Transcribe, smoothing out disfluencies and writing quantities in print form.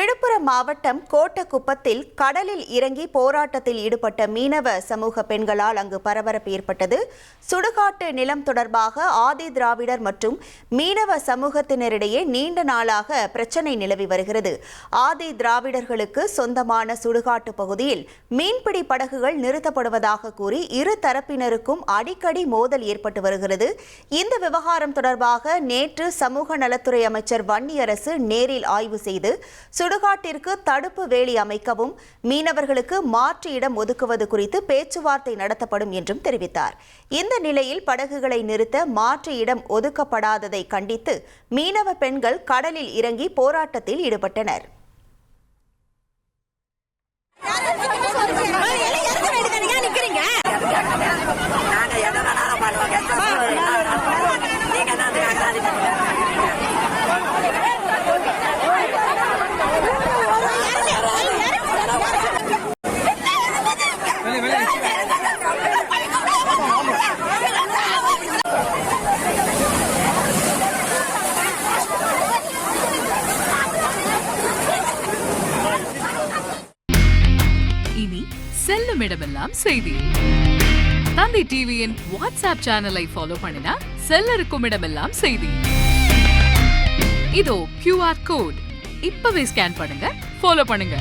விழுப்புரம் மாவட்டம் கோட்டக்குப்பத்தில் கடலில் இறங்கி போராட்டத்தில் ஈடுபட்ட மீனவ சமூக பெண்களால் அங்கு பரபரப்பு ஏற்பட்டது. சுடுகாட்டு நிலம் தொடர்பாக ஆதி திராவிடர் மற்றும் மீனவ சமூகத்தினரிடையே நீண்ட நாளாக பிரச்சினை நிலவி வருகிறது. ஆதி திராவிடர்களுக்கு சொந்தமான சுடுகாட்டு பகுதியில் மீன்பிடி படகுகள் நிறுத்தப்படுவதாக கூறி இரு தரப்பினருக்கும் அடிக்கடி மோதல் ஏற்பட்டு வருகிறது. இந்த விவகாரம் தொடர்பாக நேற்று சமூக நலத்துறை அமைச்சர் வன்னியரசு நேரில் ஆய்வு செய்து சுடுகாட்டிற்கு தடுப்பு வேலி அமைக்கவும் மீனவர்களுக்கு மாற்று இடம் ஒதுக்குவது குறித்து பேச்சுவார்த்தை நடத்தப்படும் என்றும் தெரிவித்தார். இந்த நிலையில் படகுகளை நிறுத்த மாற்று இடம் ஒதுக்கப்படாததை கண்டித்து மீனவ பெண்கள் கடலில் இறங்கி போராட்டத்தில் ஈடுபட்டனர். இனி செல்லும் இடமெல்லாம் செய்தி. தந்தை டிவியின் வாட்ஸ்அப் சேனலை ஃபாலோ பண்ணினா செல்லருக்கும் இடமெல்லாம் செய்தி. இதோ QR கோட் இப்பவே ஸ்கேன் பண்ணுங்க, ஃபாலோ பண்ணுங்க.